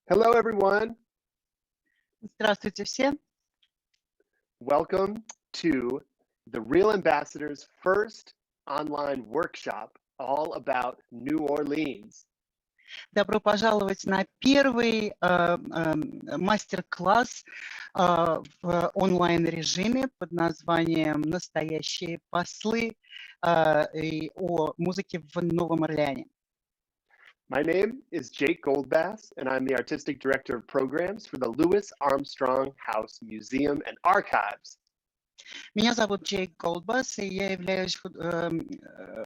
Hello, everyone. Здравствуйте все. Welcome to the Real Ambassador's first online workshop all about New Orleans. Добро пожаловать на первый мастер-класс в онлайн-режиме под названием «Настоящие послы» о музыке в Новом Орлеане. My name is Jake Goldbass, and I'm the Artistic Director of Programs for the Louis Armstrong House Museum and Archives. Меня зовут Джейк Голдбас, и я являюсь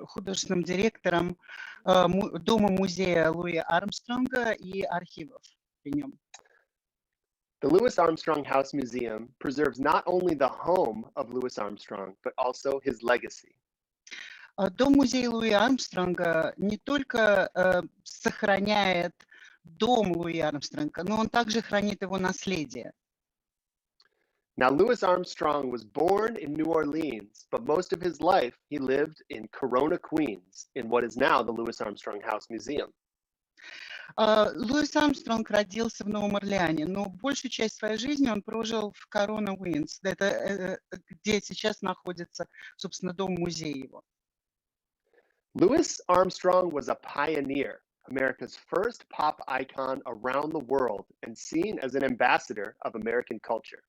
художественным директором Дома-музея Луи Армстронга и архивов при нем. The Louis Armstrong House Museum preserves not only the home of Louis Armstrong, but also his legacy. Дом-музей Луи Армстронга не только сохраняет дом Луи Армстронга, но он также хранит его наследие. Now, Louis Armstrong was born in New Orleans, but most of his life he lived in Corona, Queens, in what is now the Louis Armstrong House Museum. Луис Армстронг родился в Новом Орлеане, но большую часть своей жизни он прожил в Корона, Уинс, где сейчас находится, собственно, дом-музей его. Louis Armstrong was a pioneer, America's first pop icon around the world, and seen as an ambassador of American culture.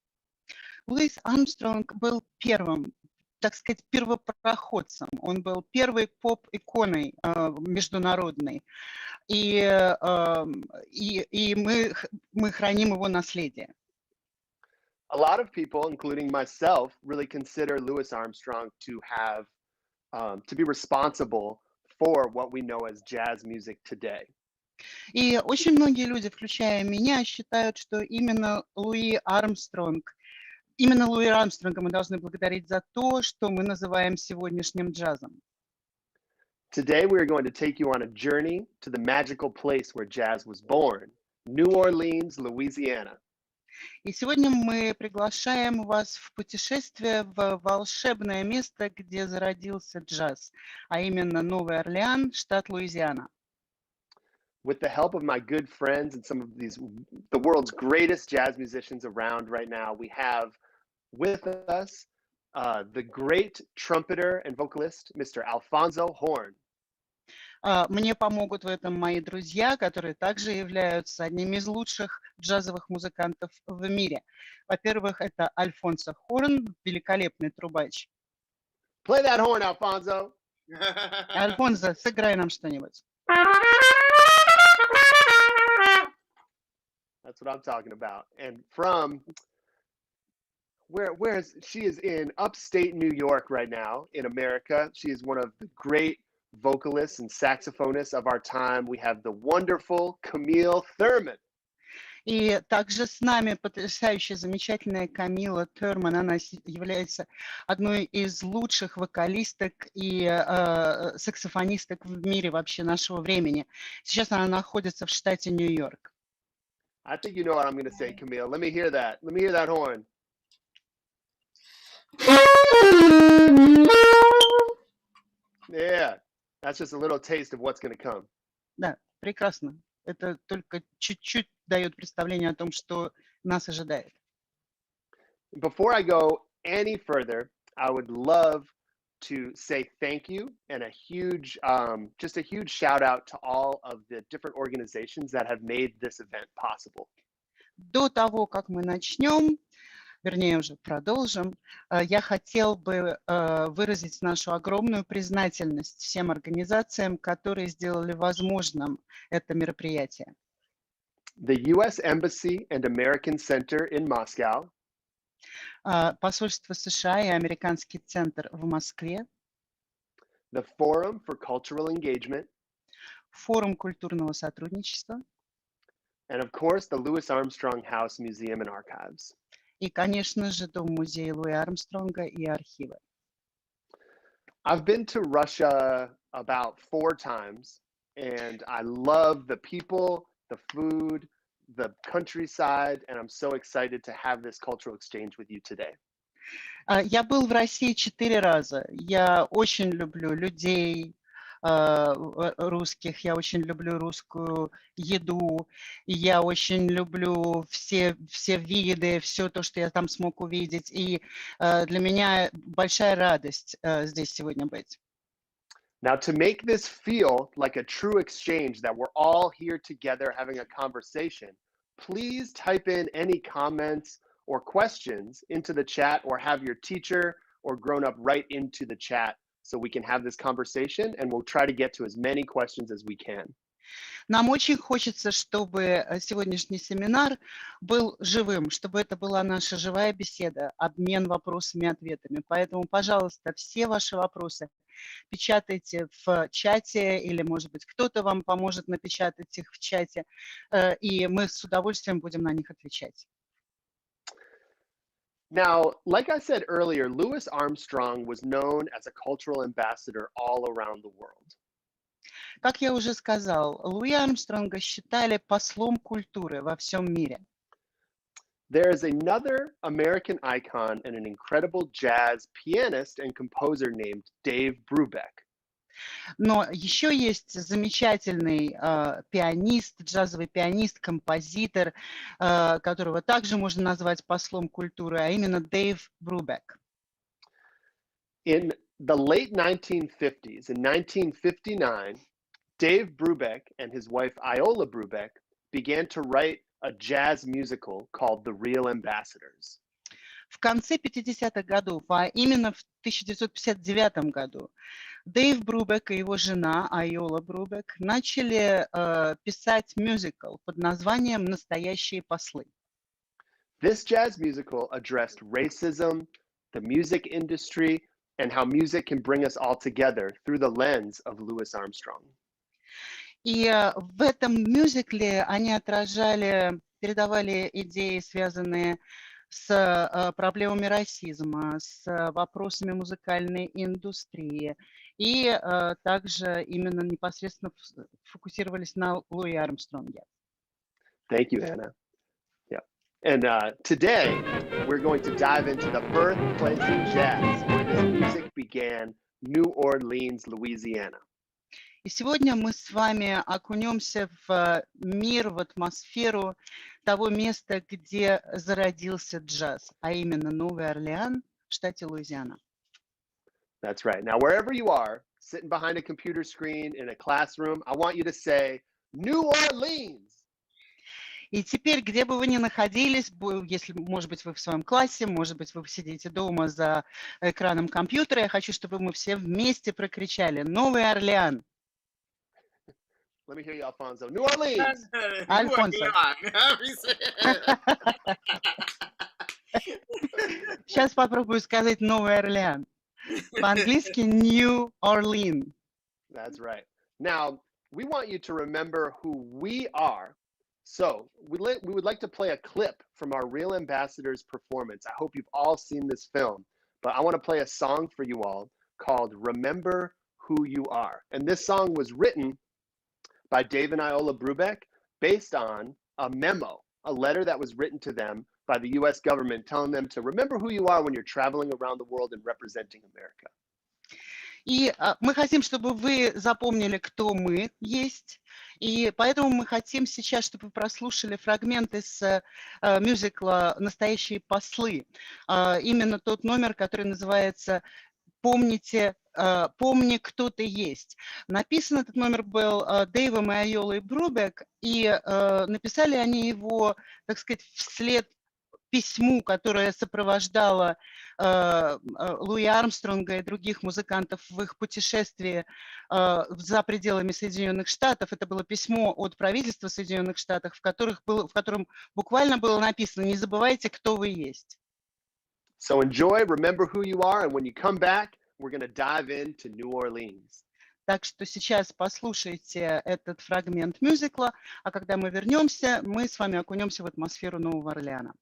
Луис Армстронг был первым, так сказать, первопроходцем. Он был первой поп-иконой международной. И мы храним его наследие. A lot of people, including myself, really consider Louis Armstrong to be responsible for what we know as jazz music today. И очень многие люди, включая меня, считают, что именно Луи Армстронга мы должны благодарить за то, что мы называем сегодняшним джазом. Today, we are going to take you on a journey to the magical place where jazz was born, New Orleans, Louisiana. И сегодня мы приглашаем вас в путешествие в волшебное место, где зародился джаз, а именно Новый Орлеан, штат Луизиана. With the help of my good friends and some of the world's greatest jazz musicians around right now, we have with us the great trumpeter and vocalist, Mr. Alphonso Horne. Мне помогут в этом мои друзья, которые также являются одними из лучших джазовых музыкантов в мире. Во-первых, это Альфонсо Хорн, великолепный трубач. Play that horn, Alphonso. Альфонсо, сыграй нам что-нибудь. That's what I'm talking about. And from she is in upstate New York right now in America. She is one of the great vocalists and saxophonists of our time. We have the wonderful Camille Thurman. И также с нами потрясающая, замечательная Камила Терман. Она является одной из лучших вокалисток и саксофонисток в мире вообще нашего времени. Сейчас она находится в штате Нью-Йорк. I think you know what I'm going to say, Camille. Let me hear that. Let me hear that horn. Yeah, that's just a little taste of what's going to come. Да, прекрасно. Это только чуть-чуть дает представление о том, что нас ожидает. Before I go any further, I would love to say thank you and just a huge shout out to all of the different organizations that have made this event possible. До того, как мы начнем, вернее, уже продолжим, я хотел бы выразить нашу огромную признательность всем организациям, которые сделали возможным это мероприятие. The U.S. Embassy and American Center in Moscow. Посольство США и Американский центр в Москве. The Forum for Cultural Engagement. Форум культурного сотрудничества. And of course, the Louis Armstrong House Museum and Archives. И, конечно же, Дом-музей Луи Армстронга и архивы. I've been to Russia about 4 times, and I love the people, the food, the countryside, and I'm so excited to have this cultural exchange with you today. Я был в России 4 раза. Я очень люблю людей, русских, я очень люблю русскую еду, и я очень люблю все виды, все то, что я там смог увидеть, и для меня большая радость здесь сегодня быть. Now, to make this feel like a true exchange, that we're all here together having a conversation, please type in any comments or questions into the chat, or have your teacher or grown-up write into the chat so we can have this conversation, and we'll try to get to as many questions as we can. Нам очень хочется, чтобы сегодняшний семинар был живым, чтобы это была наша живая беседа, обмен вопросами и ответами. Поэтому, пожалуйста, все ваши вопросы печатайте в чате, или, может быть, кто-то вам поможет напечатать их в чате, и мы с удовольствием будем на них отвечать. Now, like I said earlier, Louis Armstrong was known as a cultural ambassador all around the world. Как я уже сказал, Луи Армстронга считали послом культуры во всем мире. There is another American icon and an incredible jazz pianist and composer named Dave Brubeck. Но еще есть замечательный пианист, джазовый пианист, композитор, которого также можно назвать послом культуры, а именно Дэйв Брубек. In the late 1950s, in 1959, Dave Brubeck and his wife Iola Brubeck began to write a jazz musical called The Real Ambassadors. В конце 50-х годов, а именно в 1959 году, Дэйв Брубек и его жена Айола Брубек начали писать мюзикл под названием «Настоящие послы». This jazz musical addressed racism, the music industry, and how music can bring us all together through the lens of Louis Armstrong. И в этом мюзикле они передавали идеи, связанные с проблемами расизма, с вопросами музыкальной индустрии, и также именно непосредственно фокусировались на Луи Армстронге. Thank you, Anna. Yeah. And today, we're going to dive into the birthplace of jazz, where this music began, New Orleans, Louisiana. И сегодня мы с вами окунемся в мир, в атмосферу того места, где зародился джаз, а именно Новый Орлеан в штате Луизиана. That's right. Now, wherever you are, sitting behind a computer screen in a classroom, I want you to say, New Orleans! И теперь, где бы вы ни находились, если, может быть, вы в своем классе, может быть, вы сидите дома за экраном компьютера, я хочу, чтобы мы все вместе прокричали «Новый Орлеан!». Let me hear you, Alphonso. New Orleans! Альфонсо. Сейчас попробую сказать «Новый Орлеан». По-английски New Orleans. That's right. Now, we want you to remember who we are. So we would like to play a clip from our Real Ambassadors performance. I hope you've all seen this film, but I want to play a song for you all called Remember Who You Are. And this song was written by Dave and Iola Brubeck based on a memo, a letter that was written to them by the US government telling them to remember who you are when you're traveling around the world and representing America. И мы хотим, чтобы вы запомнили, кто мы есть, и поэтому мы хотим сейчас, чтобы вы прослушали фрагмент из мюзикла «Настоящие послы», именно тот номер, который называется «Помни, кто ты есть». Написан этот номер был Дэйвом и Айолой Брубек, и написали они его, так сказать, вслед письму, которое сопровождало Луи Армстронга и других музыкантов в их путешествии за пределами Соединенных Штатов. Это было письмо от правительства Соединенных Штатов, в котором буквально было написано «Не забывайте, кто вы есть». So enjoy, remember who you are, and when you come back, we're going to dive into New Orleans. Так что сейчас послушайте этот фрагмент мюзикла, а когда мы вернемся, мы с вами окунемся в атмосферу Нового Орлеана.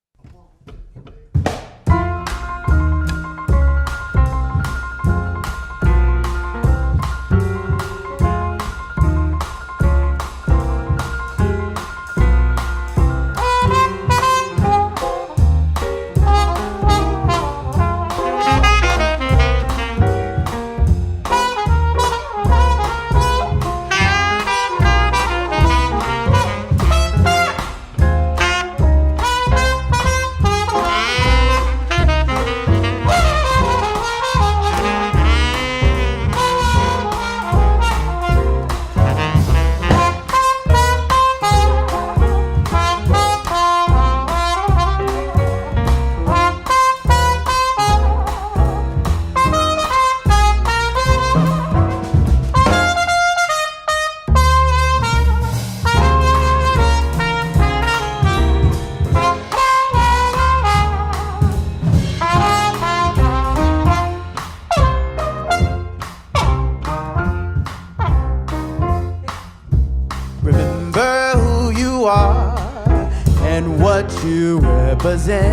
and what you represent.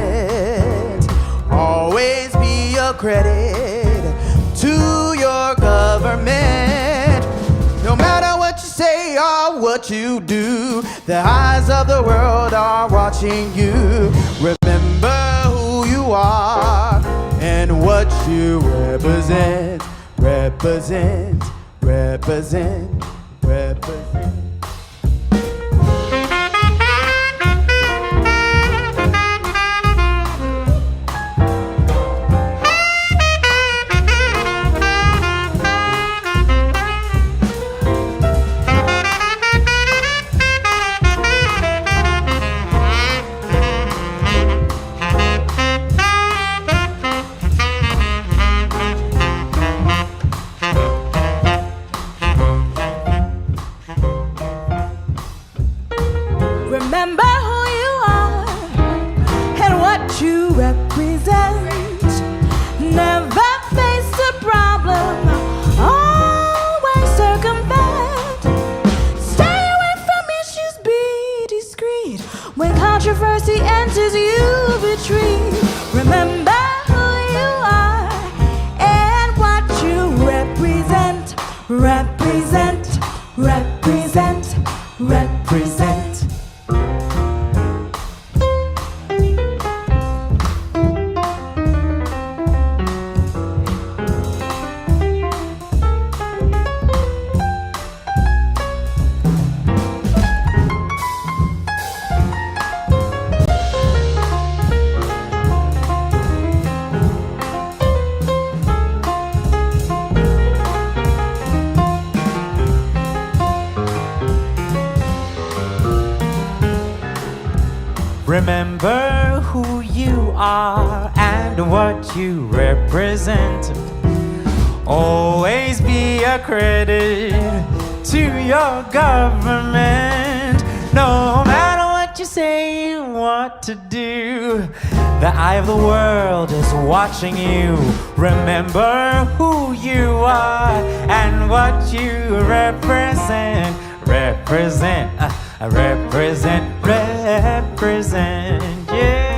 Always be a credit to your government. No matter what you say or what you do, the eyes of the world are watching you. Remember who you are and what you represent. Represent, represent, represent. Remember who you are and what you represent. Never face a problem, always circumvent. Stay away from issues, be discreet. When controversy enters, you retreat. Remember who you are and what you represent. Represent, represent, represent. Remember who you are and what you represent. Always be a credit to your government. No matter what you say, what to do, the eye of the world is watching you. Remember who you are and what you represent. Represent, represent, represent, yeah.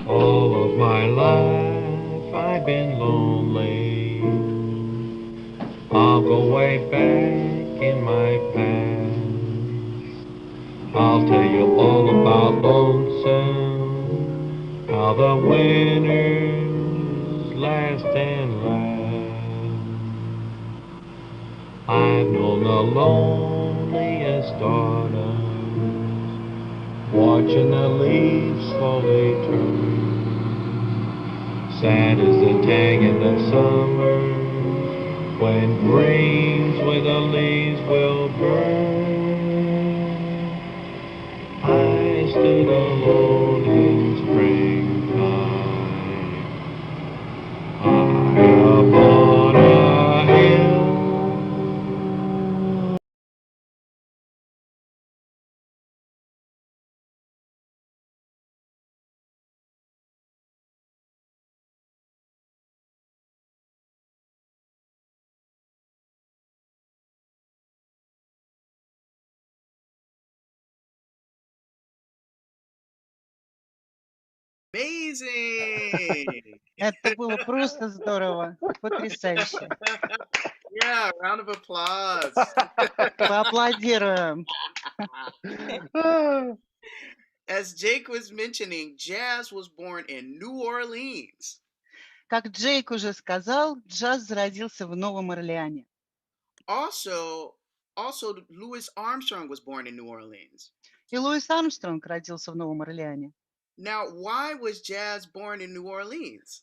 All of my life I've been lonely. I'll go way back in my past. I'll tell you all about lonesome, how the winters last and last. I've known the loneliest autumns, watching the leaves slowly turn. Sad as the tang in the summer, when dreams with the leaves will burn. I stood alone in springtime, high upon a Amazing. Это было просто здорово, потрясающе. Yeah, round of applause. Поаплодируем. As Jake was mentioning, jazz was born in New Orleans. Как Джейк уже сказал, джаз зародился в Новом Орлеане. Also, Louis Armstrong was born in New Orleans. И Луис Армстронг родился в Новом Орлеане. Now, why was jazz born in New Orleans?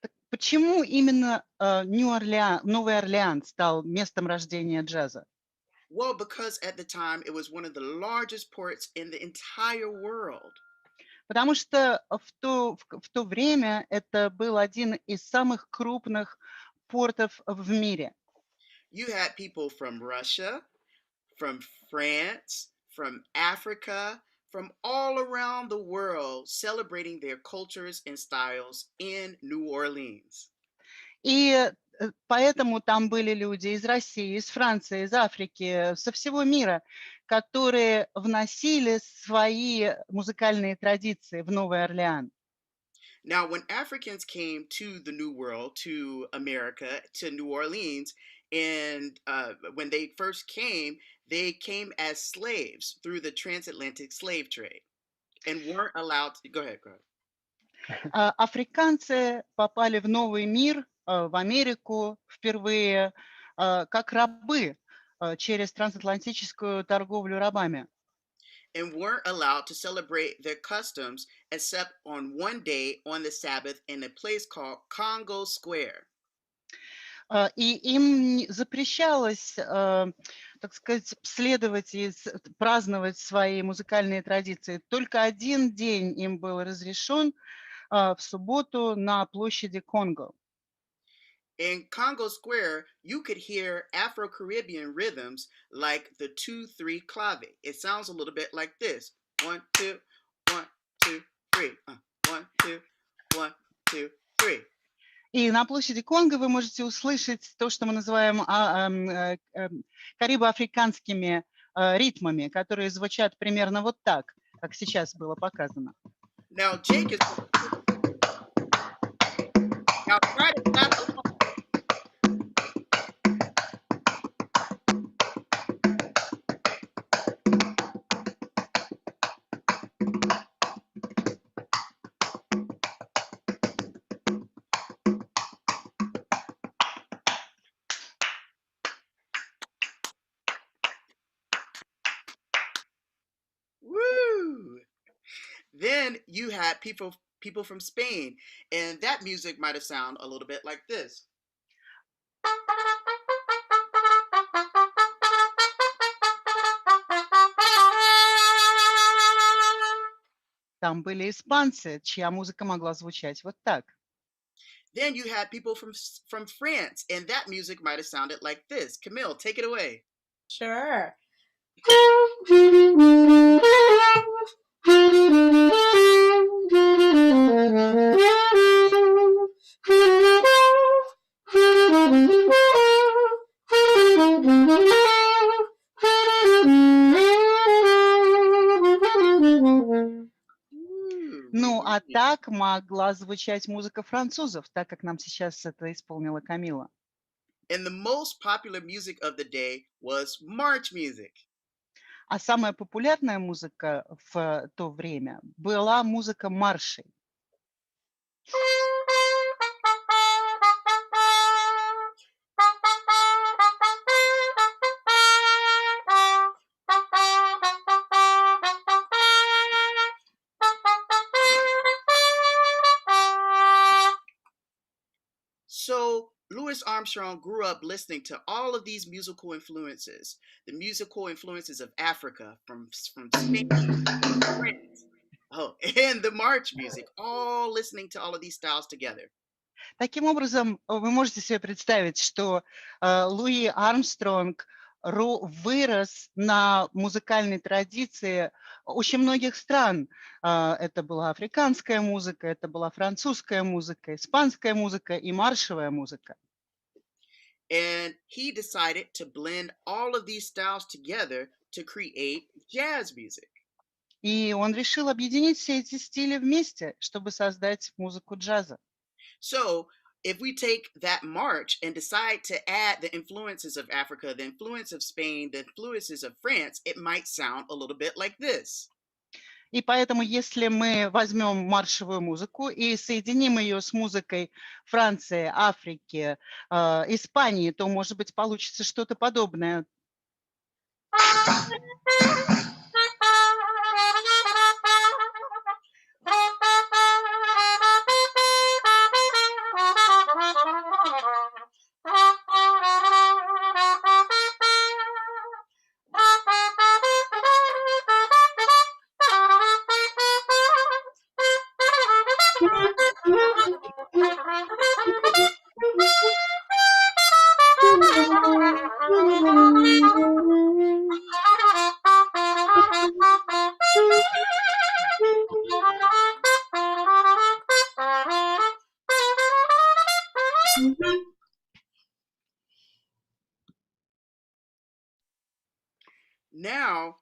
Так почему именно Новый Орлеан стал местом рождения джаза? Well, because at the time it was one of the largest ports in the entire world. Потому что в то время это был один из самых крупных портов в мире. You had people from Russia, from France, from Africa, from all around the world celebrating their cultures and styles in New Orleans. И поэтому там были люди из России, из Франции, из Африки, со всего мира, которые вносили свои музыкальные традиции в Новый Орлеан. Now, when Africans came to the New World, to America, to New Orleans, and when they first came, they came as slaves through the transatlantic slave trade and weren't allowed to... Go ahead. Африканцы попали в новый мир, в Америку впервые как рабы через трансатлантическую торговлю рабами. And weren't allowed to celebrate their customs except on one day on the Sabbath in a place called Congo Square. И им запрещалось, так сказать, следовать и праздновать свои музыкальные традиции. Только один день им был разрешен в субботу на площади Конго. In Congo Square, you could hear Afro-Caribbean rhythms like the 2-3 clave. It sounds a little bit like this. 1, 2, 1, 2, 3. 1, 2, 1, 2, 3. И на площади Конго вы можете услышать то, что мы называем карибо-африканскими ритмами, которые звучат примерно вот так, как сейчас было показано. Now, Jake is... Now, try to clap along. Woo! Then you had people from Spain, and that music might have sounded a little bit like this. Там были испанцы, чья музыка могла звучать вот так. Then you had people from France, and that music might have sounded like this. Camille, take it away. Sure. Ну, а так могла звучать музыка французов, так как нам сейчас это исполнила Камила. And the most popular music of the day was march music. А самая популярная музыка в то время была музыка маршей. So Louis Armstrong grew up listening to all of these musical influences, the musical influences of Africa, from Spain, France, and the march music, all listening to all of these styles together. Таким образом, вы можете себе представить, что Луи Армстронг вырос на музыкальной традиции очень многих стран. Это была африканская музыка, это была французская музыка, испанская музыка и маршевая музыка. And he decided to blend all of these styles together to create jazz music. И он решил объединить все эти стили вместе, чтобы создать музыку джаза. So if we take that march and decide to add the influences of Africa, the influence of Spain, the influences of France, it might sound a little bit like this. И поэтому, если мы возьмем маршевую музыку и соединим ее с музыкой Франции, Африки, Испании, то, может быть, получится что-то подобное. Now,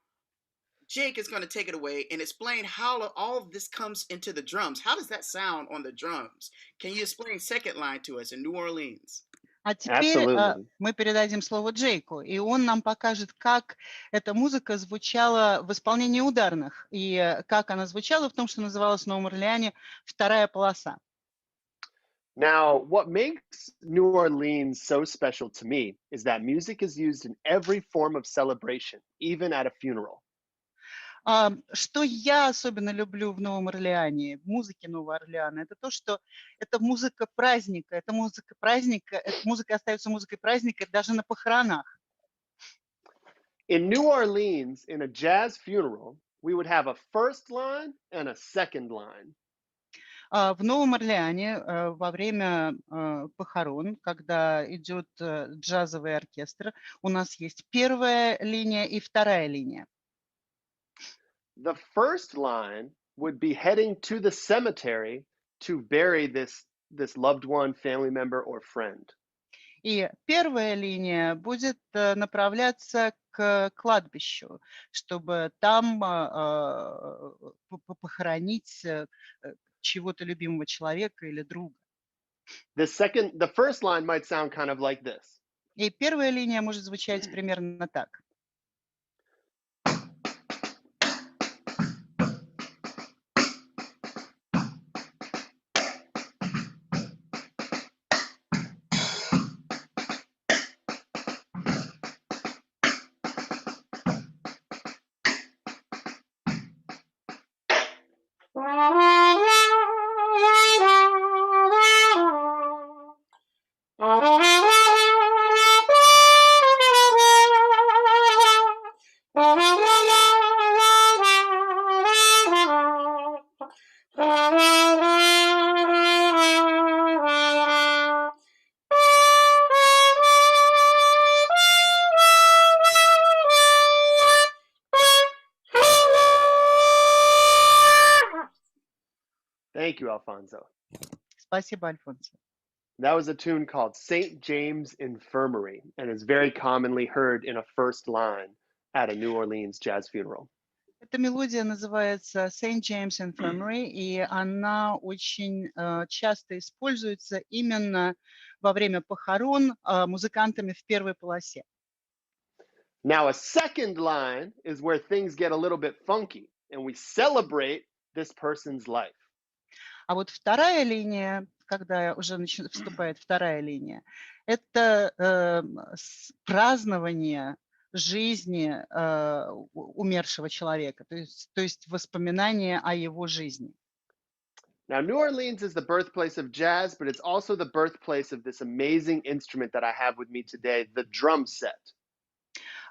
Jake is going to take it away and explain how all of this comes into the drums. How does that sound on the drums? Can you explain second line to us in New Orleans? А теперь Absolutely. мы передадим слово Джейку, и он нам покажет, как эта музыка звучала в исполнении ударных, и как она звучала в том, что называлось в Новом Орлеане вторая полоса. Now, what makes New Orleans so special to me is that music is used in every form of celebration, even at a funeral. Что я особенно люблю в Новом Орлеане, в музыке Нового Орлеана, это то, что это музыка праздника, эта музыка остается музыкой праздника даже на похоронах. In New Orleans, in a jazz funeral, we would have a first line and a second line. В Новом Орлеане во время похорон, когда идет джазовый оркестр, у нас есть первая линия и вторая линия. The first line would be heading to the cemetery to bury this loved one, family member, or friend. И первая линия будет направляться к кладбищу, чтобы там похоронить чего-то любимого человека или друга. The first line might sound kind of like this. И первая линия может звучать примерно так. Thank you, Alphonso. Спасибо, Альфонсо. That was a tune called St. James Infirmary and is very commonly heard in a first line at a New Orleans jazz funeral. Эта мелодия называется St. James Infirmary, и она очень часто используется именно во время похорон музыкантами в первой полосе. Now, a second line is where things get a little bit funky and we celebrate this person's life. А вот вторая линия, когда уже вступает вторая линия, это празднование жизни умершего человека, то есть воспоминания о его жизни. Now, New Orleans is the birthplace of jazz, but it's also the birthplace of this amazing instrument that I have with me today, the drum set.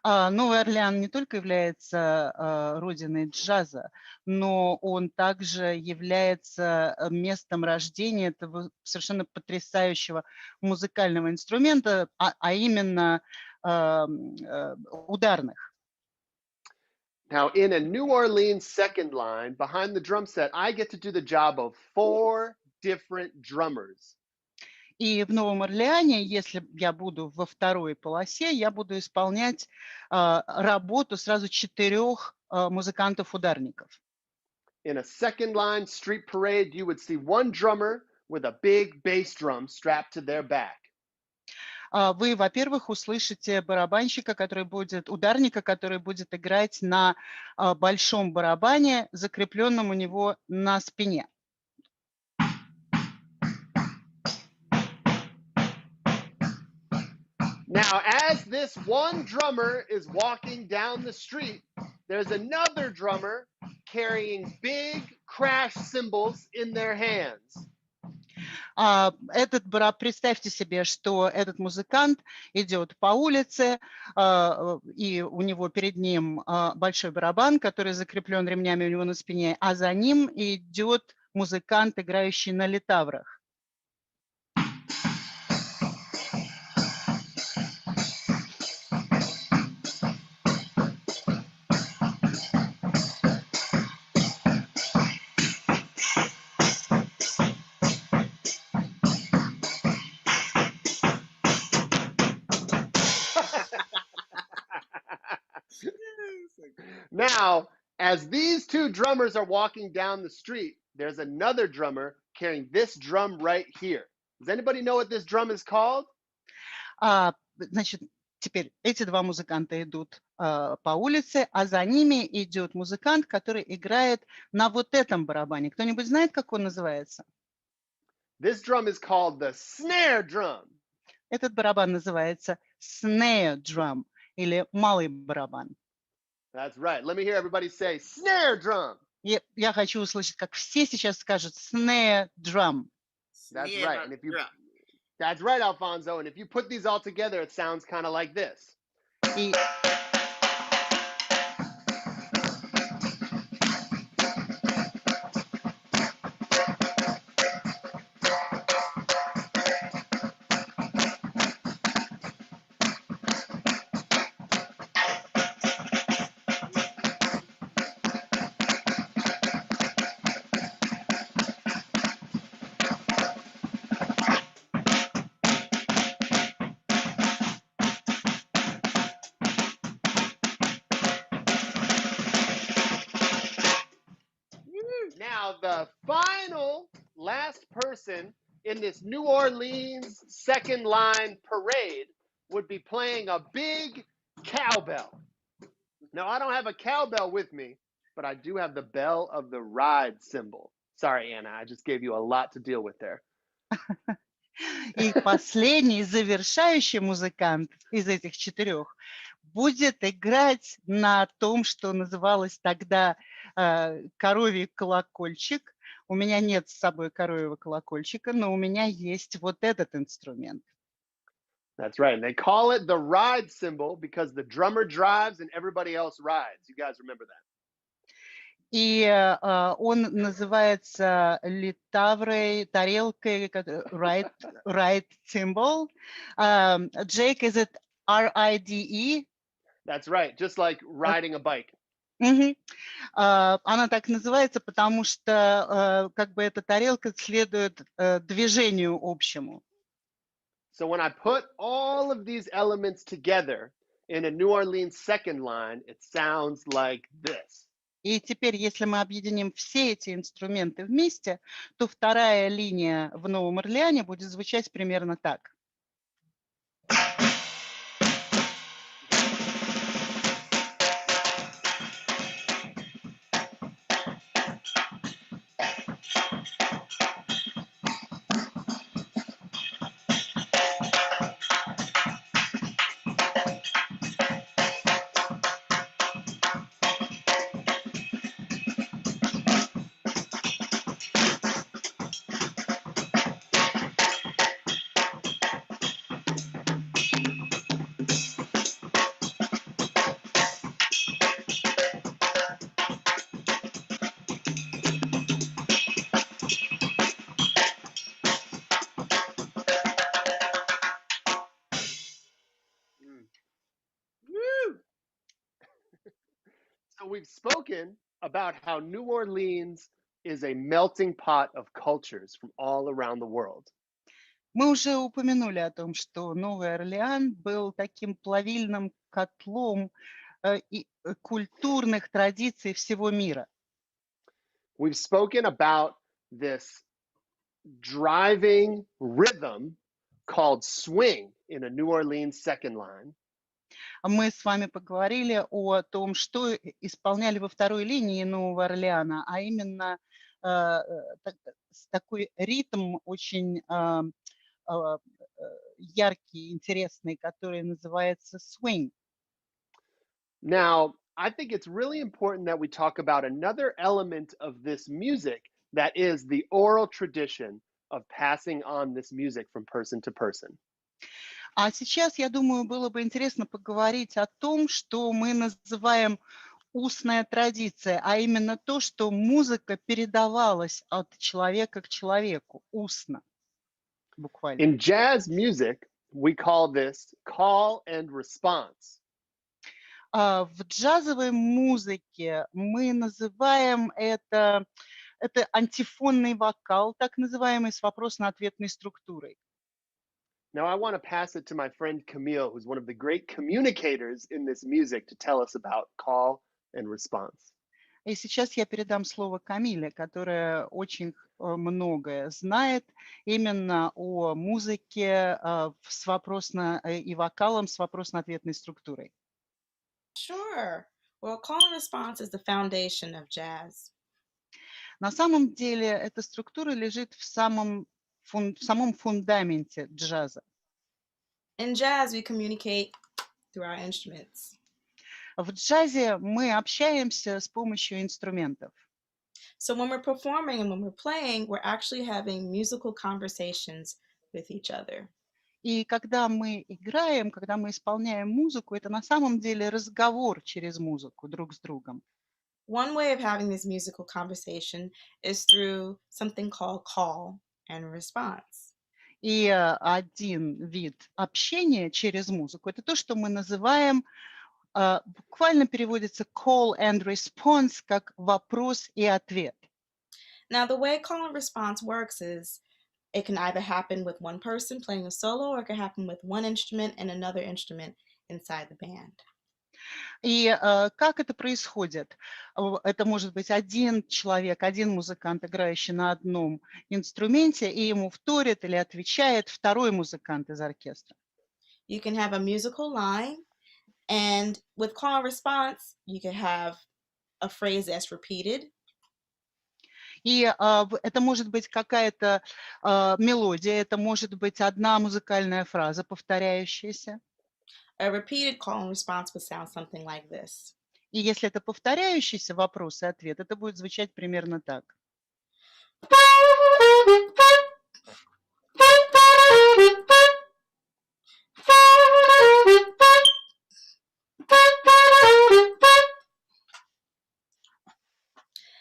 Новый Орлеан не только является родиной джаза, но он также является местом рождения этого совершенно потрясающего музыкального инструмента, а именно ударных. Now, in a New Orleans second line, behind the drum set, I get to do the job of 4 different drummers. И в Новом Орлеане, если я буду во второй полосе, я буду исполнять работу сразу 4 музыкантов-ударников. In a second line street parade, you would see one drummer with a big bass drum strapped to their back. Вы, во-первых, услышите барабанщика, ударника, который будет играть на большом барабане, закрепленном у него на спине. Now, as this one drummer is walking down the street, there's another drummer carrying big crash cymbals in their hands. Представьте себе, что этот музыкант идет по улице, и у него перед ним большой барабан, который закреплен ремнями у него на спине, а за ним идет музыкант, играющий на литаврах. Now, as these two drummers are walking down the street, there's another drummer carrying this drum right here. Does anybody know what this drum is called? Значит, теперь эти два музыканта идут по улице, а за ними идет музыкант, который играет на вот этом барабане. Кто-нибудь знает, как он называется? This drum is called the snare drum. Этот барабан называется snare drum или малый барабан. That's right. Let me hear everybody say snare drum. Я хочу услышать, как все сейчас скажут snare drum. That's right. And if you, that's right, Alphonso. And if you put these all together, it sounds kind of like this. И Now, the final last person in this New Orleans second line parade would be playing a big cowbell. Now, I don't have a cowbell with me, but I do have the bell of the ride cymbal. Sorry, Anna, I just gave you a lot to deal with there. И последний, завершающий музыкант из этих четырех будет играть на том, что называлось тогда коровий колокольчик. У меня нет с собой коровьего колокольчика, но у меня есть вот этот инструмент. That's right. And they call it the ride cymbal because the drummer drives and everybody else rides. You guys remember that? И он называется литаврой, тарелкой, ride cymbal. Jake, is it R-I-D-E? That's right. Just like riding a bike. Она так называется, потому что как бы эта тарелка следует движению общему. So when I put all of these elements together in a New Orleans second line, it sounds like this. И теперь, если мы объединим все эти инструменты вместе, то вторая линия в Новом Орлеане будет звучать примерно так. So we've spoken about how New Orleans is a melting pot of cultures from all around the world. Мы уже упомянули о том, что Новый Орлеан был таким плавильным котлом культурных традиций всего мира. We've spoken about this driving rhythm called swing in a New Orleans second line. Мы с вами поговорили о том, что исполняли во второй линии Нового Орлеана, а именно такой ритм очень яркий, интересный, который называется swing. Now, I think it's really important that we talk about another element of this music that is the oral tradition of passing on this music from person to person. А сейчас, я думаю, было бы интересно поговорить о том, что мы называем устная традиция, а именно то, что музыка передавалась от человека к человеку, устно, буквально. In jazz music, we call this call and response. В джазовой музыке мы называем это антифонный вокал, так называемый, с вопросно-ответной структурой. Now, I want to pass it to my friend Camille, who's one of the great communicators in this music, to tell us about call and response. И сейчас я передам слово Камиле, которая очень многое знает именно о музыке с вопросно и вокалом с вопросно-ответной структурой. Sure. Well, call and response is the foundation of jazz. На самом деле эта структура лежит в самом фундаменте джаза. In jazz, we communicate through our instruments. В джазе мы общаемся с помощью инструментов. So when we're performing and when we're playing, we're actually having musical conversations with each other. И когда мы играем, когда мы исполняем музыку, это на самом деле разговор через музыку друг с другом. One way of having this musical conversation is through something called call and response. И один вид общения через музыку – это то, что мы называем, буквально переводится call and response, как вопрос и ответ. Now, the way call and response works is it can either happen with one person playing a solo, or it can happen with one instrument and another instrument inside the band. И как это происходит? Это может быть один человек, один музыкант, играющий на одном инструменте, и ему вторит или отвечает второй музыкант из оркестра. You can have a musical line, and with call and response, you can have a phrase that's repeated. И это может быть какая-то мелодия, это может быть одна музыкальная фраза, повторяющаяся. A repeated call and response would sound something like this. И если это повторяющийся вопрос и ответ, это будет звучать примерно так.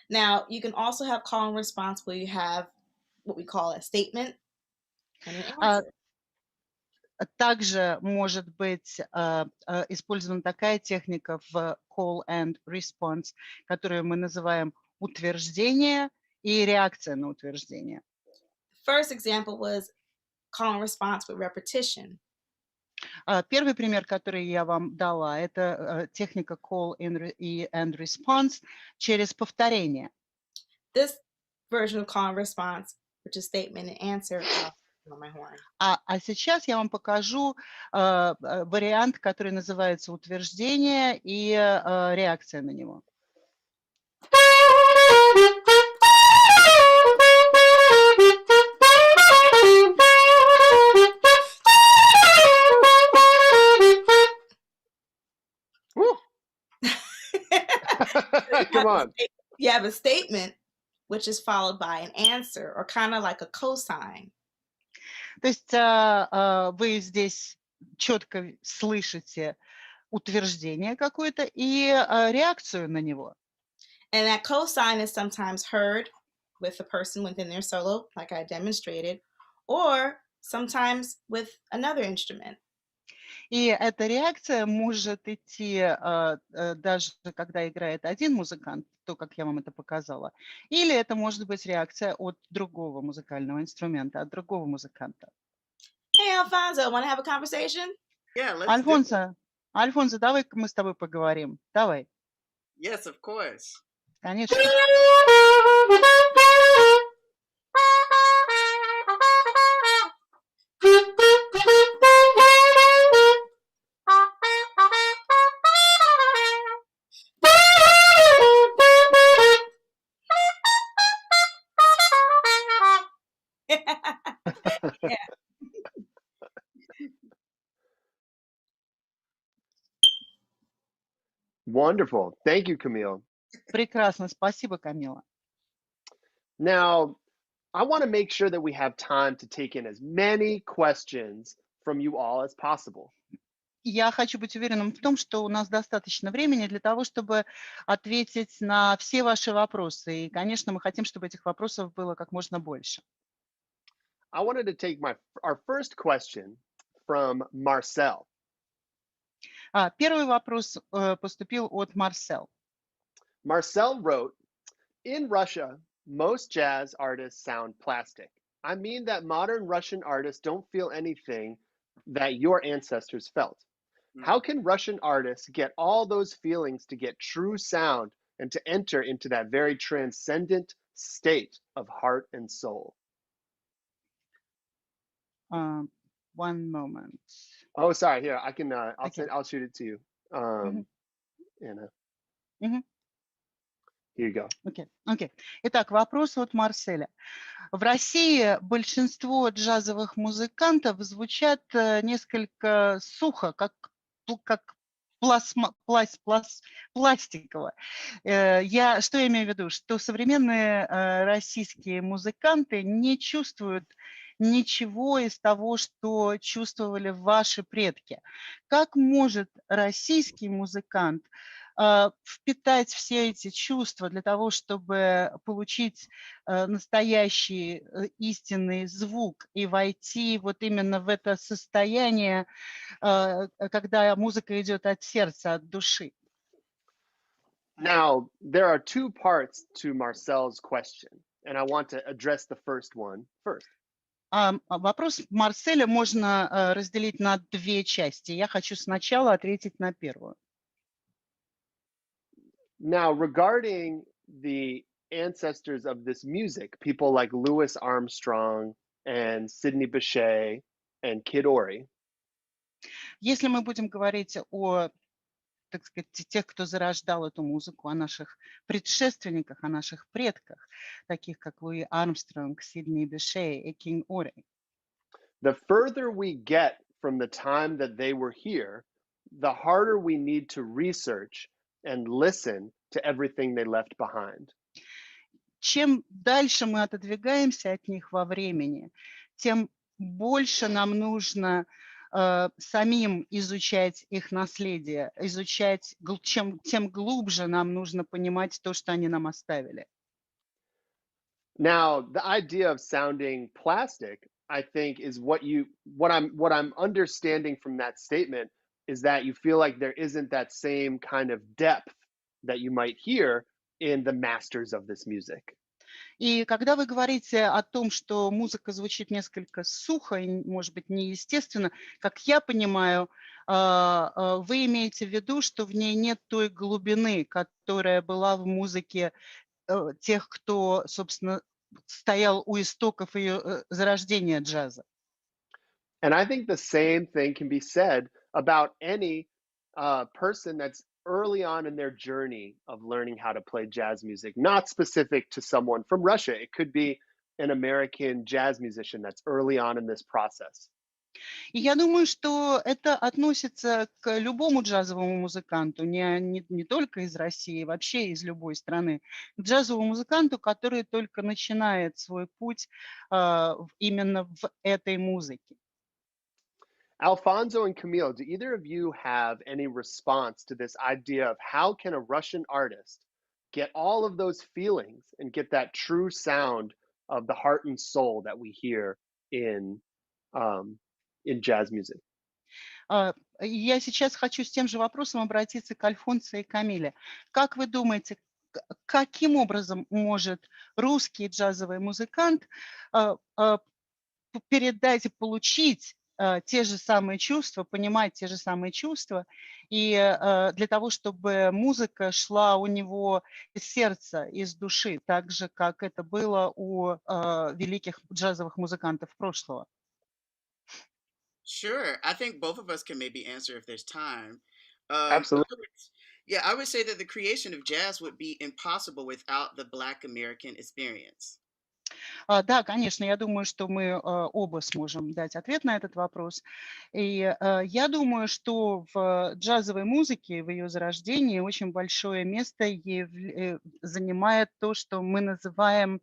Now, you can also have call and response where you have what we call a statement and an answer. Также может быть использована такая техника в call and response, которую мы называем утверждение и реакция на утверждение. First example was call and response with repetition. Первый пример, который я вам дала, это техника call and response через повторение. This version of call and response, which is statement and answer, on my horn. А сейчас я вам покажу вариант, который называется утверждение и реакция на него. Come on. You have a statement, which is followed by an answer, or kind of like a cosign. То есть вы здесь четко слышите утверждение какое-то и реакцию на него. And that cosign is sometimes heard with the person within their solo, like I demonstrated, or sometimes with another instrument. И эта реакция может идти даже когда играет один музыкант, то, как я вам это показала, или это может быть реакция от другого музыкального инструмента, от другого музыканта. Hey, Alphonso, want to have a conversation? Yeah, let's do it. Альфонсо, Альфонсо, давай-ка мы с тобой поговорим. Давай, Yes, of course. конечно. Yeah. Wonderful. Thank you, Camille. Прекрасно, спасибо, Камила. Now, I want to make sure that we have time to take in as many questions from you all as possible. Я хочу быть уверенным в том, что у нас достаточно времени для того, чтобы ответить на все ваши вопросы. И, конечно, мы хотим, чтобы этих вопросов было как можно больше. I wanted to take our first question from Marcel. Первый вопрос поступил от Марсел. Marcel wrote, "In Russia, most jazz artists sound plastic. I mean that modern Russian artists don't feel anything that your ancestors felt. How can Russian artists get all those feelings to get true sound and to enter into that very transcendent state of heart and soul?" One moment. Oh, sorry. Here, I can. Okay. I'll shoot it to you, Anna. Мгм. Here you go. Окей. Итак, вопрос от Марселя. В России большинство джазовых музыкантов звучат несколько сухо, как пластиково. Что я имею в виду? Что современные российские музыканты не чувствуют ничего из того, что чувствовали ваши предки. Как может российский музыкант впитать все эти чувства для того, чтобы получить настоящий истинный звук и войти вот именно в это состояние, когда музыка идет от сердца, от души? Now, there are two parts to Marcel's question, and I want to address the first one first. Вопрос Марселя можно разделить на две части. Я хочу сначала ответить на первую. Now, regarding the ancestors of this music, people like Louis Armstrong and Sidney Bechet and Kid Ory. Если мы будем говорить о, так сказать, тех, кто зарождал эту музыку, о наших предшественниках, о наших предках, таких как Луи Армстронг, Сидни Bechet и Kid Ory. The further we get from the time that they were here, the harder we need to research and listen to everything they left behind. Чем дальше мы отодвигаемся от них во времени, тем больше нам нужно самим изучать их наследие, тем глубже нам нужно понимать то, что они нам оставили. Now, the idea of sounding plastic, I think, is what I'm understanding from that statement is that you feel like there isn't that same kind of depth that you might hear in the masters of this music. И когда вы говорите о том, что музыка звучит несколько сухо и, может быть, неестественно, как я понимаю, вы имеете в виду, что в ней нет той глубины, которая была в музыке тех, кто, собственно, стоял у истоков ее зарождения джаза. And I think the same thing can be said about any person that's early on in their journey of learning how to play jazz music, not specific to someone from Russia. It could be an American jazz musician that's early on in this process. И я думаю, что это относится к любому джазовому музыканту, не только из России, вообще из любой страны, к джазовому музыканту, который только начинает свой путь именно в этой музыке. Alphonso and Camille, do either of you have any response to this idea of how can a Russian artist get all of those feelings and get that true sound of the heart and soul that we hear in jazz music? Я сейчас хочу с тем же вопросом обратиться к Альфонсо и Камиле. Как вы думаете, каким образом может русский джазовый музыкант передать и получить те же самые чувства, понимать те же самые чувства, и для того, чтобы музыка шла у него из сердца, из души, так же, как это было у великих джазовых музыкантов прошлого. Sure. I think both of us can maybe answer if there's time. Absolutely. I would say that the creation of jazz would be impossible without the Black American experience. Да, конечно, я думаю, что мы оба сможем дать ответ на этот вопрос. И я думаю, что в джазовой музыке, в ее зарождении очень большое место занимает то, что мы называем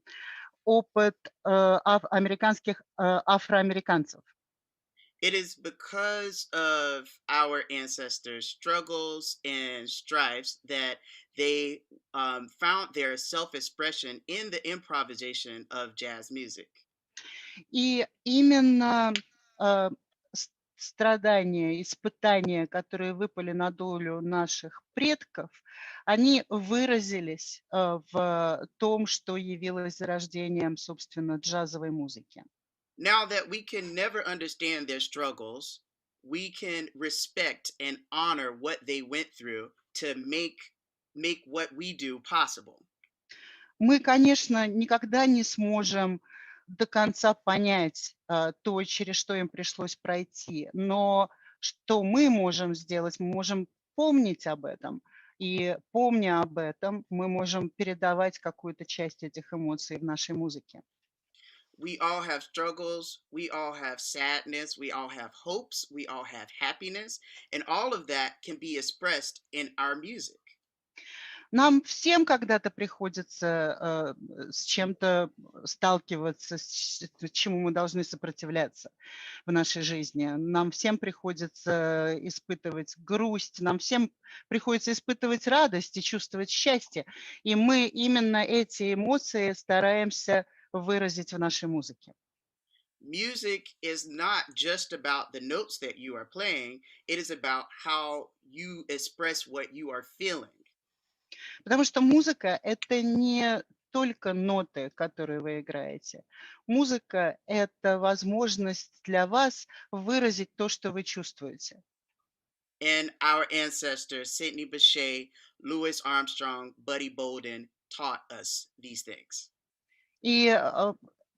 опыт американских афроамериканцев. It is because of our ancestors' struggles and strifes that they found their self expression in the improvisation of jazz music. И именно страдания, испытания, которые выпали на долю наших предков, они выразились в том, что явилось зарождением, собственно, джазовой музыки. Now that we can never understand their struggles, we can respect and honor what they went through to make what we do possible. Мы, конечно, никогда не сможем до конца понять то, через что им пришлось пройти, но что мы можем сделать, мы можем помнить об этом, и помня об этом, мы можем передавать какую-то часть этих эмоций в нашей музыке. We all have struggles, we all have sadness, we all have hopes, we all have happiness, and all of that can be expressed in our music. Нам всем когда-то приходится с чем-то сталкиваться, чему мы должны сопротивляться в нашей жизни. Нам всем приходится испытывать грусть, нам всем приходится испытывать радость и чувствовать счастье. И мы именно эти эмоции стараемся выразить в нашей музыке. Music is not just about the notes that you are playing, it is about how you express what you are feeling. Потому что музыка — это не только ноты, которые вы играете. Музыка — это возможность для вас выразить то, что вы чувствуете. And our ancestors, Sidney Bechet, Louis Armstrong, Buddy Bolden, taught us these things. И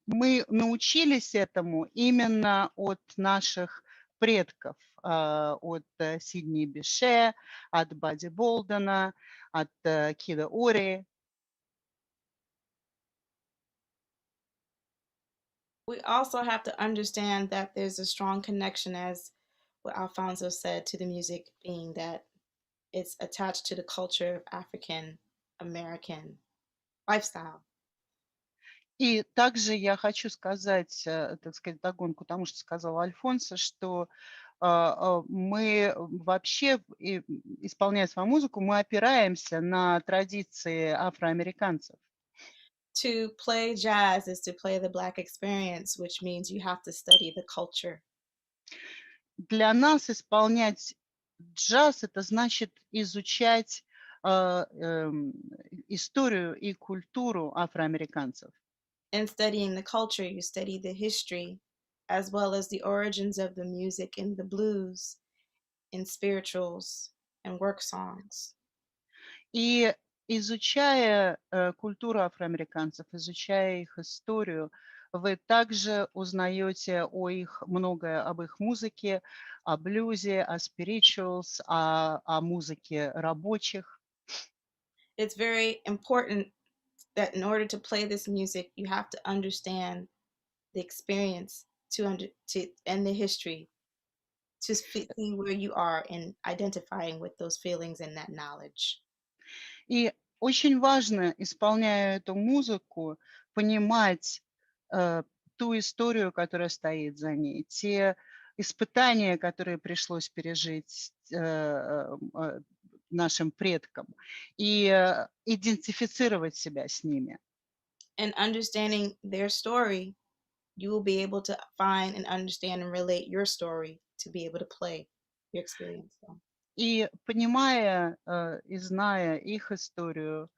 мы научились этому именно от наших предков, от Сидни Беше, от Бадди Болдена, от Кида Ори. We also have to understand that there's a strong connection, as what Alphonso said, to the music being that it's attached to the culture of African American lifestyle. И также я хочу сказать, так сказать, догонку тому, что сказал Альфонсо, что мы вообще, исполняя свою музыку, мы опираемся на традиции афроамериканцев. To play jazz is to play the Black experience, which means you have to study the culture. Для нас исполнять джаз — это значит изучать историю и культуру афроамериканцев. In studying the culture, you study the history, as well as the origins of the music in the blues, in spirituals, and work songs. И изучая культуру афроамериканцев, изучая их историю, вы также узнаете многое об их музыке, о блюзе, о spirituals, о музыке рабочих. It's very important that in order to play this music, you have to understand the experience and the history to see where you are in identifying with those feelings and that knowledge. И очень важно, исполняя эту музыку, понимать ту историю, которая стоит за ней, те испытания, которые пришлось пережить нашим предкам, и идентифицировать себя с ними. And understanding their story, you will be able to find and understand and relate your story to be able to play your experience. И понимая и зная их историю,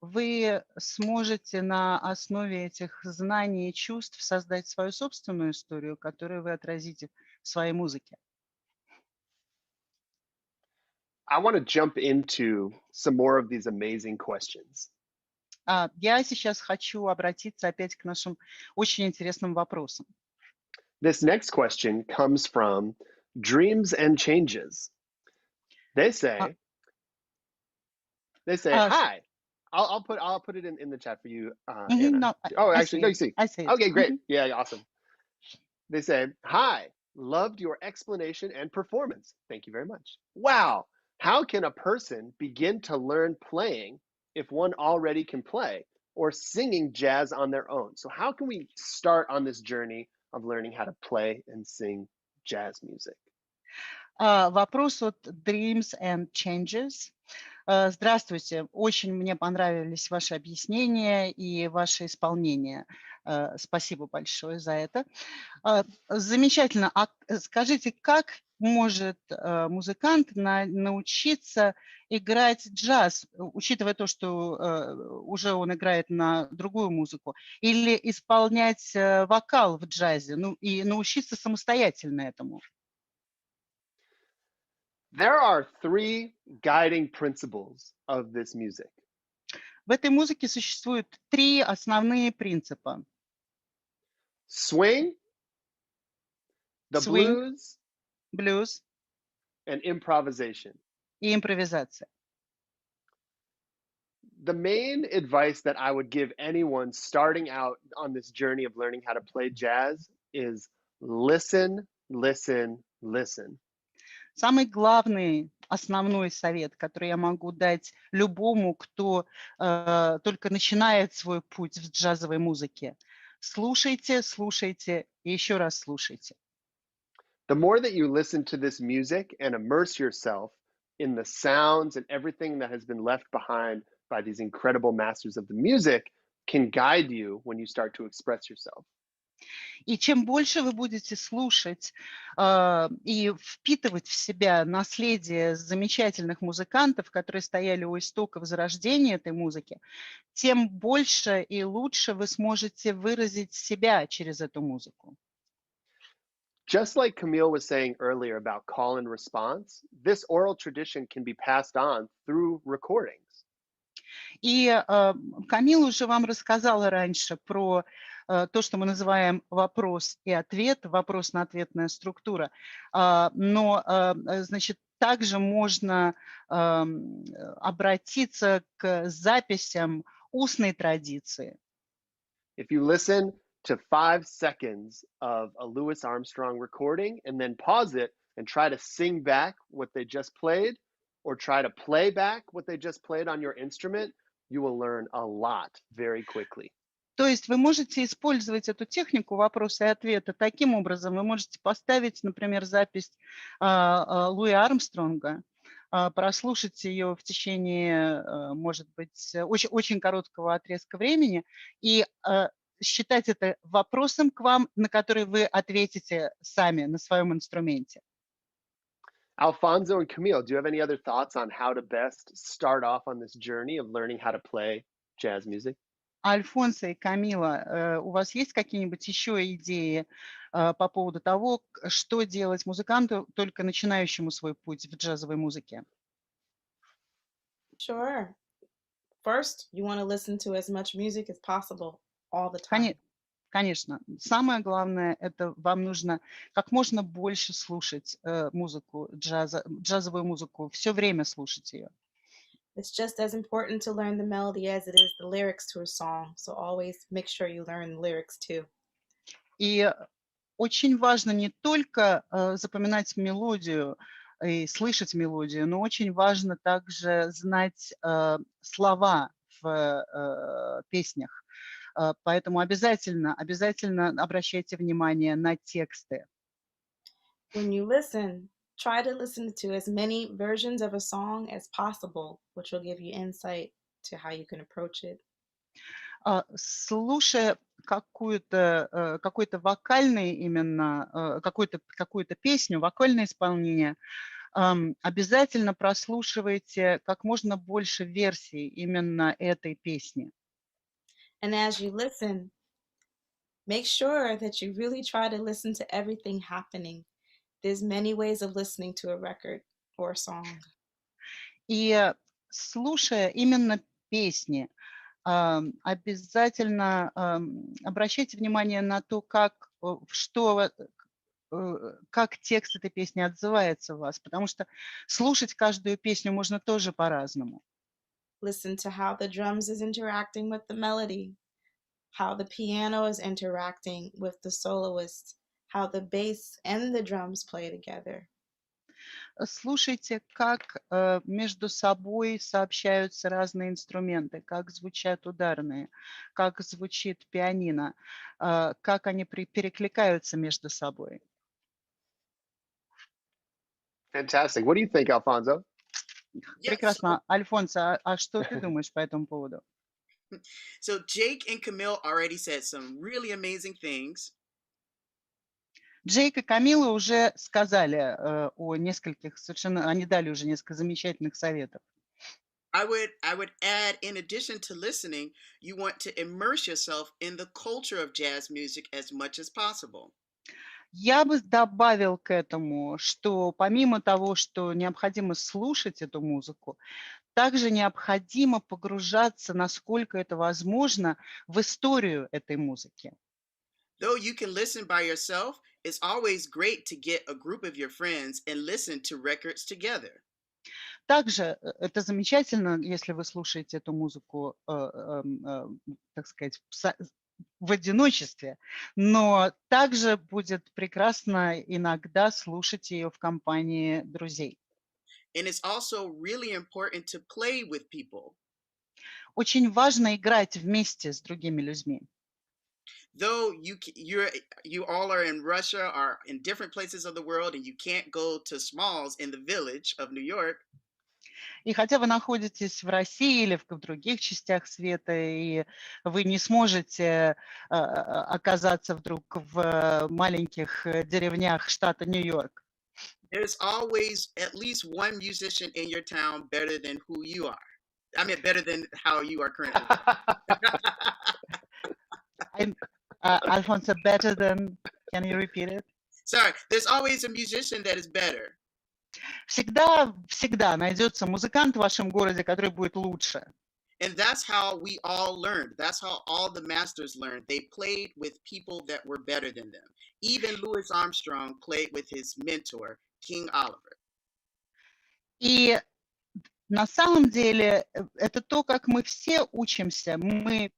вы сможете на основе этих знаний и чувств создать свою собственную историю, которую вы отразите в своей музыке. I want to jump into some more of these amazing questions. Я сейчас хочу обратиться опять к нашим очень интересным вопросам. This next question comes from Dreams and Changes. They say, hi. I'll put it in the chat for you, Anna. No, Oh, I actually, see no, it. you see. I see it. Okay, great. Yeah, awesome. They say, hi, loved your explanation and performance. Thank you very much. Wow, how can a person begin to learn playing if one already can play, or singing jazz on their own? So how can we start on this journey of learning how to play and sing jazz music? Вопрос от Dreams and Changes. Здравствуйте. Очень мне понравились ваши объяснения и ваше исполнение. Спасибо большое за это. Замечательно. А скажите, как может музыкант научиться играть джаз, учитывая то, что уже он играет на другую музыку, или исполнять вокал в джазе, ну и научиться самостоятельно этому? There are 3 guiding principles of this music. В этой музыке существует 3 основные принципа. Swing, the Swing, blues, блюз and improvisation. и импровизация. The main advice that I would give anyone starting out on this journey of learning how to play jazz is listen, listen, listen. Самый главный, основной совет, который я могу дать любому, кто только начинает свой путь в джазовой музыке. Слушайте, слушайте и еще раз слушайте. The more that you listen to this music and immerse yourself in the sounds and everything that has been left behind by these incredible masters of the music can guide you when you start to express yourself. И чем больше вы будете слушать и впитывать в себя наследие замечательных музыкантов, которые стояли у истоков зарождения этой музыки, тем больше и лучше вы сможете выразить себя через эту музыку. Just like Camille was saying earlier about call and response, this oral tradition can be passed on through recordings. И Камила уже вам рассказала раньше про то, что мы называем вопрос и ответ, вопрос-на-ответная структура. Но, значит, также можно обратиться к записям устной традиции. If you listen to 5 seconds of a Louis Armstrong recording and then pause it and try to sing back what they just played, or try to play back what they just played on your instrument, you will learn a lot very quickly. То есть вы можете использовать эту технику вопроса и ответа таким образом. Вы можете поставить, например, запись Луи Армстронга, прослушать ее в течение, может быть, очень, очень короткого отрезка времени и считать это вопросом к вам, на который вы ответите сами на своем инструменте. Alphonso and Camille, do you have any other thoughts on how to best start off on this journey of learning how to play jazz music? Альфонсо и Камила, у вас есть какие-нибудь еще идеи по поводу того, что делать музыканту, только начинающему свой путь в джазовой музыке? Sure. First, you want to listen to as much music as possible all the time. Конечно. Самое главное, это вам нужно как можно больше слушать музыку, джазовую музыку, все время слушать ее. It's just as important to learn the melody as it is the lyrics to a song. So always make sure you learn the lyrics too. И очень важно не только запоминать мелодию и слышать мелодию, но очень важно также знать слова в песнях. Поэтому обязательно обращайте внимание на тексты. When you listen, try to listen to as many versions of a song as possible, which will give you insight to how you can approach it. Слушая какой-то вокальный именно, какую-то песню, вокальное исполнение, обязательно прослушивайте как можно больше версий именно этой песни. And as you listen, make sure that you really try to listen to everything happening. There's many ways of listening to a record or a song. И слушая именно песни, обязательно обращайте внимание на то, как текст этой песни отзывается в вас, потому что слушать каждую песню можно тоже по-разному. Listen to how the drums is interacting with the melody, how the piano is interacting with the soloist, how the bass and the drums play together. Слушайте, как между собой сообщаются разные инструменты, как звучат ударные, как звучит пианино, как они перекликаются между собой. Fantastic. What do you think, Alphonso? Прекрасно. Альфонсо, а что ты думаешь по этому поводу? So Jake and Camille already said some really amazing things. Джейк и Камила уже сказали они дали уже несколько замечательных советов. I would add, in addition to listening, you want to immerse yourself in the culture of jazz music as much as possible. Я бы добавил к этому, что помимо того, что необходимо слушать эту музыку, также необходимо погружаться, насколько это возможно, в историю этой музыки. Though you can listen by yourself, it's always great to get a group of your friends and listen to records together. Также это замечательно, если вы слушаете эту музыку, так сказать, в одиночестве, но также будет прекрасно иногда слушать ее в компании друзей. And it's also really important to play with people. Очень важно играть вместе с другими людьми. Though you all are in Russia or in different places of the world and you can't go to Smalls in the village of New York. И хотя вы находитесь в России или в других частях света, и вы не сможете оказаться вдруг в маленьких деревнях штата Нью-Йорк, there's always at least one musician in your town better than who you are. I mean, better than how you are currently. Alphonso, better than, can you repeat it? Sorry, there's always a musician that is better. Всегда найдется музыкант в вашем городе, который будет лучше. And that's how we all learned. That's how all the masters learned. They played with people that were better than them. Even Louis Armstrong played with his mentor, King Oliver. И на самом деле это то, как мы все учимся. Мы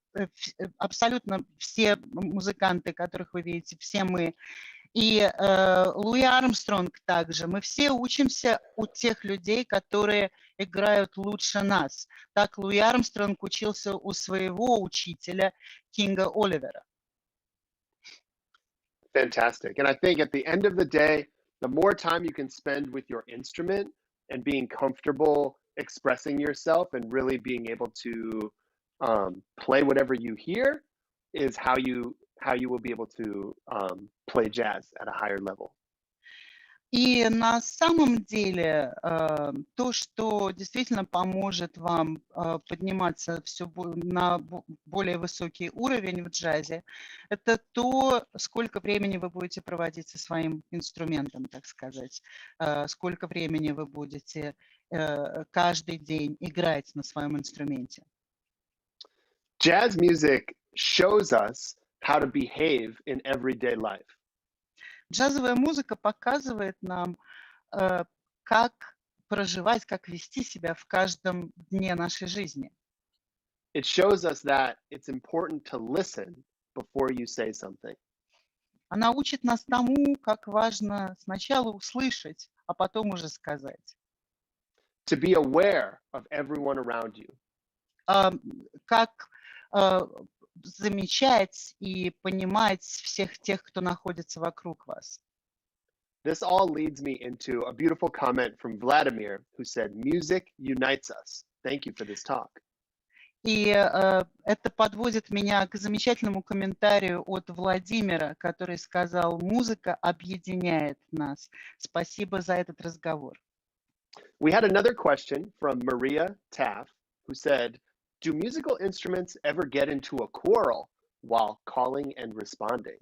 абсолютно все музыканты, которых вы видите, все мы. И Луи Армстронг также. Мы все учимся у тех людей, которые играют лучше нас. Так Луи Армстронг учился у своего учителя, Кинга Оливера. Fantastic. And I think at the end of the day, the more time you can spend with your instrument and being comfortable expressing yourself and really being able to play whatever you hear is how you will be able to play jazz at a higher level. И на самом деле то, что действительно поможет вам подниматься на более высокий уровень в джазе, это то, сколько времени вы будете проводить со своим инструментом, так сказать, сколько времени вы будете каждый день играть на своем инструменте. Jazz music shows us how to behave in everyday life. Джазовая музыка показывает нам, как проживать, как вести себя в каждом дне нашей жизни. It shows us that it's important to listen before you say something. Она учит нас тому, как важно сначала услышать, а потом уже сказать. To be aware of everyone around you. Как замечать и понимать всех тех, кто находится вокруг вас. This all leads me into a beautiful comment from Vladimir, who said, "Music unites us." Thank you for this talk. И это подводит меня к замечательному комментарию от Владимира, который сказал: «Музыка объединяет нас». Спасибо за этот разговор. We had another question from Maria Taff, who said, do musical instruments ever get into a quarrel while calling and responding?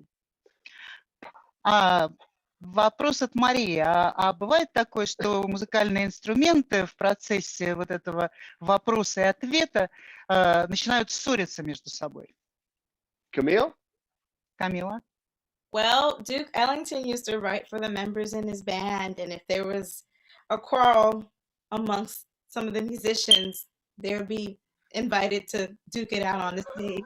Вопрос от Марии. А бывает такое, что музыкальные инструменты в процессе вот этого вопроса и ответа начинают ссориться между собой? Camille? Камила? Well, Duke Ellington used to write for the members in his band, and if there was a quarrel amongst some of the musicians, they would be invited to duke it out on the stage.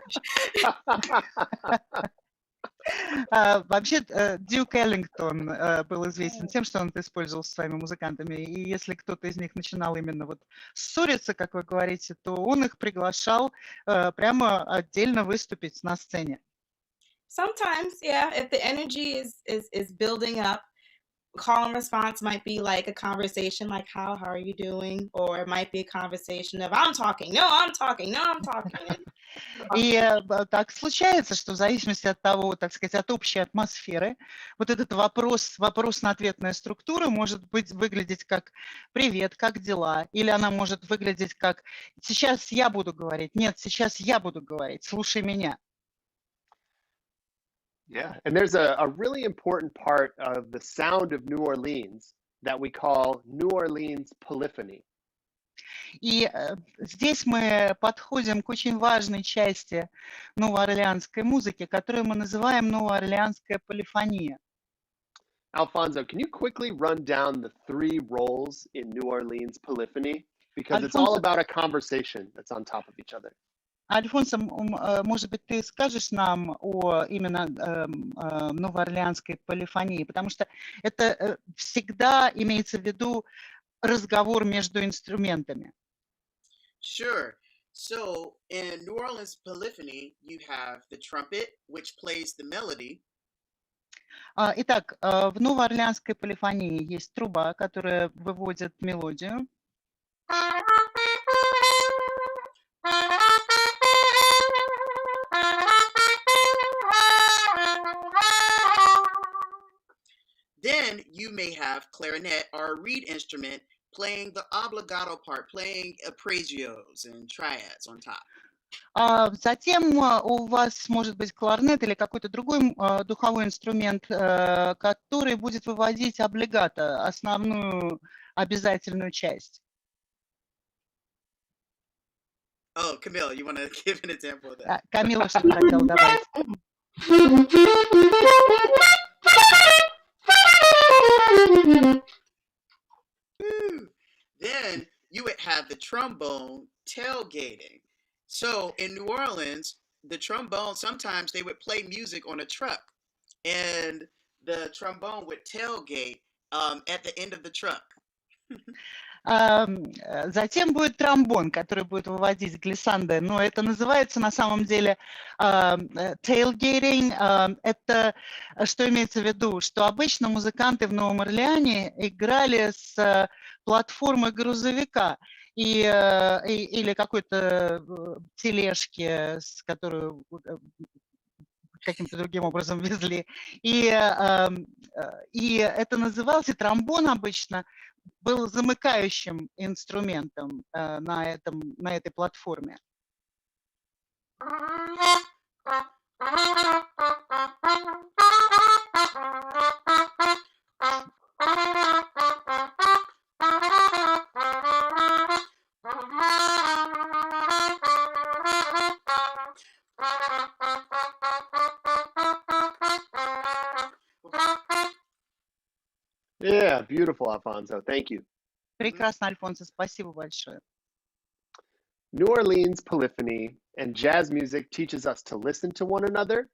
Вообще, Дюк Эллингтон был известен тем, что он это использовал со своими музыкантами. И если кто-то из них начинал именно вот ссориться, как вы говорите, то он их приглашал прямо отдельно выступить на сцене. Sometimes, yeah, if the energy is building up, call and response might be like a conversation like, how are you doing? Or it might be a conversation of, I'm talking, no, I'm talking, no, I'm talking. И так случается, что в зависимости от того, так сказать, от общей атмосферы, вот этот вопрос-на-ответная структура может выглядеть как «Привет, как дела?» Или она может выглядеть как «Сейчас я буду говорить», «Нет, сейчас я буду говорить, слушай меня». Yeah, and there's a really important part of the sound of New Orleans that we call New Orleans Polyphony. И здесь мы подходим к очень важной части новоорлеанской музыки, которую мы называем новоорлеанская полифония. Alphonso, can you quickly run down the 3 roles in New Orleans Polyphony? Because it's all about a conversation that's on top of each other. Альфонсо, может быть, ты скажешь нам о именно новоорлеанской полифонии, потому что это всегда имеется в виду разговор между инструментами. Sure. So in New Orleans Polyphony, you have the trumpet, which plays the melody. Итак, в новоорлеанской полифонии есть труба, которая выводит мелодию. Then you may have clarinet or a reed instrument playing the obligato part, playing apprecios and triads on top. Затем у вас может быть кларнет или какой-то другой духовой инструмент, который будет выводить облигато, основную обязательную часть. Oh, Camille, you want to give an example of that? Камила что-то хотела добавить. Then you would have the trombone tailgating. So in New Orleans, the trombone, sometimes they would play music on a truck, and the trombone would tailgate at the end of the truck. Затем будет тромбон, который будет выводить глиссанды, но это называется на самом деле tailgating. Это что имеется в виду? Что обычно музыканты в Новом Орлеане играли с платформы грузовика или какой-то тележки, с которую каким-то другим образом везли. И это называлось, и тромбон обычно был замыкающим инструментом на этой платформе. Yeah, beautiful, Alphonso. Thank you. Прекрасно, Альфонсо, спасибо большое. New Orleans Polyphony and jazz music teaches us to listen to one another.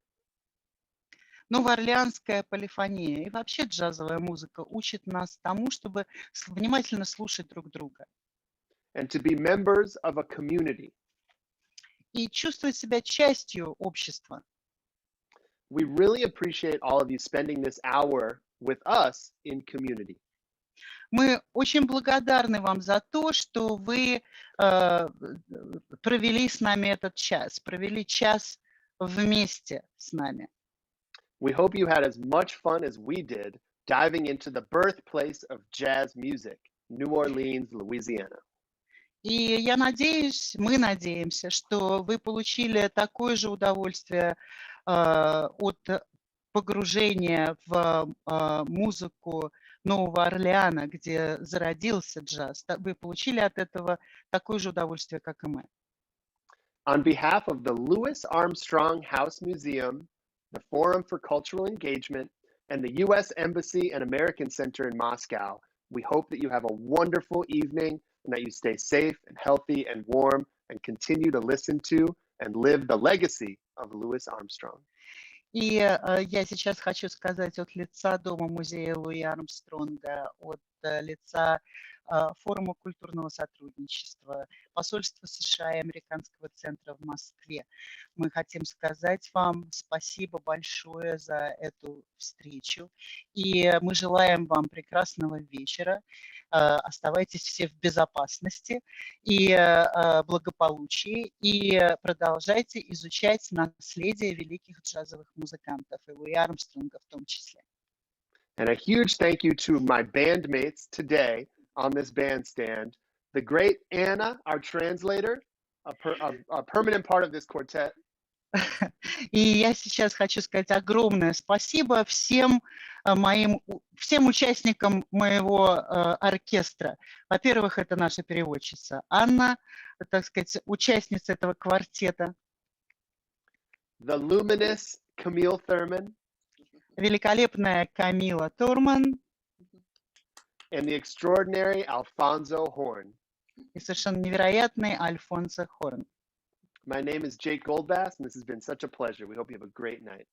Новоорлеанская полифония и вообще джазовая музыка учит нас тому, чтобы внимательно слушать друг друга. And to be members of a community. И чувствовать себя частью общества. We really appreciate all of you spending this hour with us in community. Мы очень благодарны вам за то, что вы провели с нами этот час, провели час вместе с нами. We hope you had as much fun as we did diving into the birthplace of jazz music New Orleans, Louisiana. И я надеюсь, мы надеемся, что вы получили такое же удовольствие от погружения в музыку Нового Орлеана, где зародился джаз. Вы получили от этого такое же удовольствие, как и мы. On behalf of the Louis Armstrong House Museum, the Forum for Cultural Engagement, and the U.S. Embassy and American Center in Moscow, we hope that you have a wonderful evening and that you stay safe and healthy and warm and continue to listen to and live the legacy of Louis Armstrong. И я сейчас хочу сказать от лица Дома музея Луи Армстронга, от лица Форума культурного сотрудничества, посольства США и Американского центра в Москве. Мы хотим сказать вам спасибо большое за эту встречу. И мы желаем вам прекрасного вечера. Оставайтесь все в безопасности и благополучии. И продолжайте изучать наследие великих джазовых музыкантов, и Луи Армстронга в том числе. And a huge thank you to my bandmates today on this bandstand, the great Anna, our translator, a permanent part of this quartet. И я сейчас хочу сказать огромное спасибо всем участникам моего оркестра. Во-первых, это наша переводчица Анна, так сказать, участница этого квартета. The luminous Camille Thurman. Великолепная Камила Турман. And the extraordinary Alphonso Horne. И совершенно невероятный Альфонсо Хорн. My name is Jake Goldbass, and this has been such a pleasure. We hope you have a great night.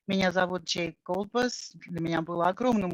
Меня зовут Джейк Голдбас. Для меня было огромным